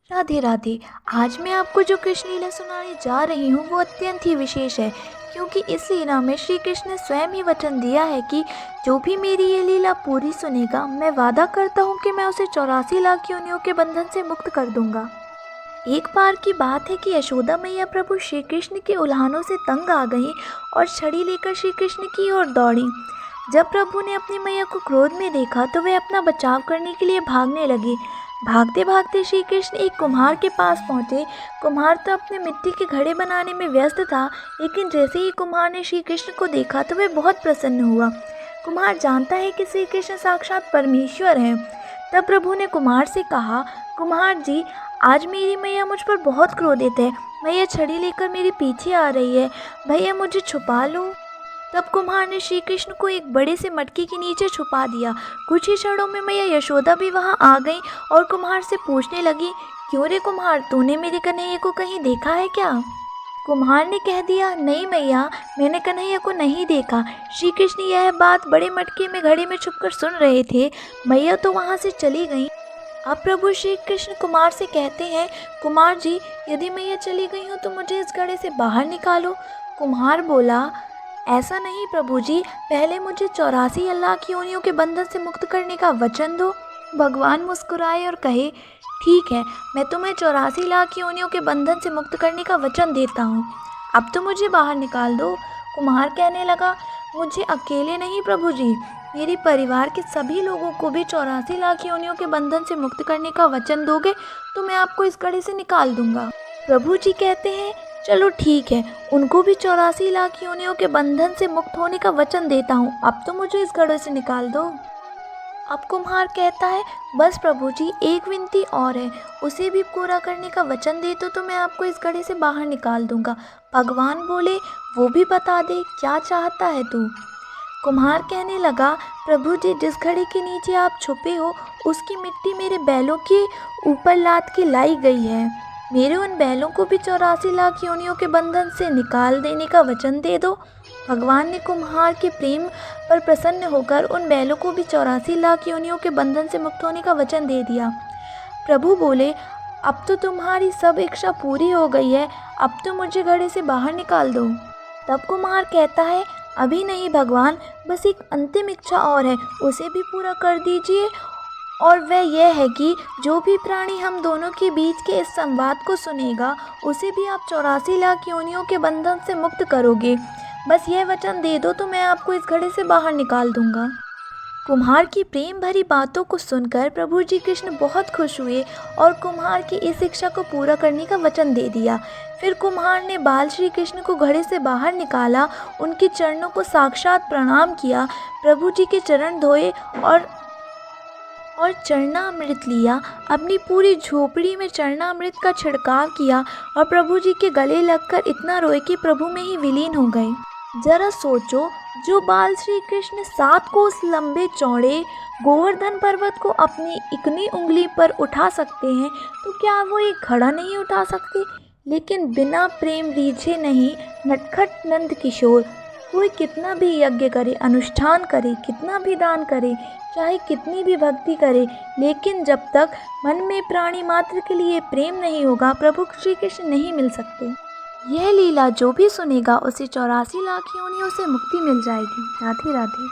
राधे राधे। आज मैं आपको जो कृष्ण लीला सुनाने जा रही हूँ वो अत्यंत ही विशेष है, क्योंकि इस लीला में श्री कृष्ण ने स्वयं ही वचन दिया है कि जो भी मेरी ये लीला पूरी सुनेगा, मैं वादा करता हूँ कि मैं उसे 84 लाख योनियों के बंधन से मुक्त कर दूंगा। एक बार की बात है कि यशोदा मैया प्रभु श्री कृष्ण के उल्हानों से तंग आ गईं और छड़ी लेकर श्री कृष्ण की ओर दौड़ी। जब प्रभु ने अपनी मैया को क्रोध में देखा तो वे अपना बचाव करने के लिए भागने लगे। भागते भागते श्री कृष्ण एक कुम्हार के पास पहुँचे। कुम्हार तो अपने मिट्टी के घड़े बनाने में व्यस्त था, लेकिन जैसे ही कुम्हार ने श्री कृष्ण को देखा तो वह बहुत प्रसन्न हुआ। कुम्हार जानता है कि श्री कृष्ण साक्षात परमेश्वर हैं। तब प्रभु ने कुम्हार से कहा, कुम्हार जी, आज मेरी मैया मुझ पर बहुत क्रोधित है। मैया छड़ी लेकर मेरे पीछे आ रही है, भैया मुझे छुपा लो। तब कुम्हार ने श्री कृष्ण को एक बड़े से मटके के नीचे छुपा दिया। कुछ ही क्षणों में मैया यशोदा भी वहां आ गई और कुम्हार से पूछने लगी, क्यों रे कुम्हार, तूने मेरे कन्हैया को कहीं देखा है क्या? कुम्हार ने कह दिया, नहीं मैया, मैंने कन्हैया को नहीं देखा। श्री कृष्ण यह बात बड़े मटके में घड़े में छुपकर सुन रहे थे। मैया तो वहाँ से चली गई। अब प्रभु श्री कृष्ण कुमार से कहते हैं, कुमार जी, यदि मैया चली गई हूँ तो मुझे इस घड़े से बाहर निकालो। कुम्हार बोला, ऐसा नहीं प्रभु जी, पहले मुझे 84 लाख योनियों के बंधन से मुक्त करने का वचन दो। भगवान मुस्कुराए और कहे, ठीक है, मैं तुम्हें 84 लाख योनियों के बंधन से मुक्त करने का वचन देता हूँ। अब तो मुझे बाहर निकाल दो। कुम्हार कहने लगा, मुझे अकेले नहीं प्रभु जी, मेरे परिवार के सभी लोगों को भी 84 लाख योनियों के बंधन से मुक्त करने का वचन दोगे तो मैं आपको इस घड़े से निकाल दूंगा। प्रभु जी कहते हैं, चलो ठीक है, उनको भी 84 लाख योनियों के बंधन से मुक्त होने का वचन देता हूँ। अब तो मुझे इस घड़े से निकाल दो। अब कुम्हार कहता है, बस प्रभु जी, एक विनती और है, उसे भी पूरा करने का वचन दे तो मैं आपको इस घड़े से बाहर निकाल दूंगा। भगवान बोले, वो भी बता दे, क्या चाहता है तू? कुम्हार कहने लगा, प्रभु जी, जिस घड़े के नीचे आप छुपे हो उसकी मिट्टी मेरे बैलों के ऊपर लाद के लाई गई है। मेरे उन बैलों को भी 84 लाख योनियों के बंधन से निकाल देने का वचन दे दो। भगवान ने कुम्हार के प्रेम पर प्रसन्न होकर उन बैलों को भी 84 लाख योनियों के बंधन से मुक्त होने का वचन दे दिया। प्रभु बोले, अब तो तुम्हारी सब इच्छा पूरी हो गई है, अब तो मुझे घड़े से बाहर निकाल दो। तब कुम्हार कहता है, अभी नहीं भगवान, बस एक अंतिम इच्छा और है, उसे भी पूरा कर दीजिए। और वह यह है कि जो भी प्राणी हम दोनों के बीच के इस संवाद को सुनेगा उसे भी आप 84 लाख योनियों के बंधन से मुक्त करोगे। बस यह वचन दे दो तो मैं आपको इस घड़े से बाहर निकाल दूंगा। कुम्हार की प्रेम भरी बातों को सुनकर प्रभु जी कृष्ण बहुत खुश हुए और कुम्हार की इस इच्छा को पूरा करने का वचन दे दिया। फिर कुम्हार ने बाल श्री कृष्ण को घड़े से बाहर निकाला, उनके चरणों को साक्षात प्रणाम किया, प्रभु जी के चरण धोए और चरणामृत लिया। अपनी पूरी झोपड़ी में चरणामृत का छिड़काव किया और प्रभु जी के गले लगकर इतना रोए कि प्रभु में ही विलीन हो गए। जरा सोचो, जो बाल श्री कृष्ण 7 कोस लंबे चौड़े गोवर्धन पर्वत को अपनी इकनी उंगली पर उठा सकते हैं, तो क्या वो एक घड़ा नहीं उठा सकते? लेकिन बिना प्रेम रीझे नहीं नटखट नंद किशोर। कोई कितना भी यज्ञ करे, अनुष्ठान करे, कितना भी दान करे, चाहे कितनी भी भक्ति करे, लेकिन जब तक मन में प्राणी मात्र के लिए प्रेम नहीं होगा, प्रभु श्री कृष्ण नहीं मिल सकते। यह लीला जो भी सुनेगा उसे 84 लाख योनियों से मुक्ति मिल जाएगी। राधे राधे।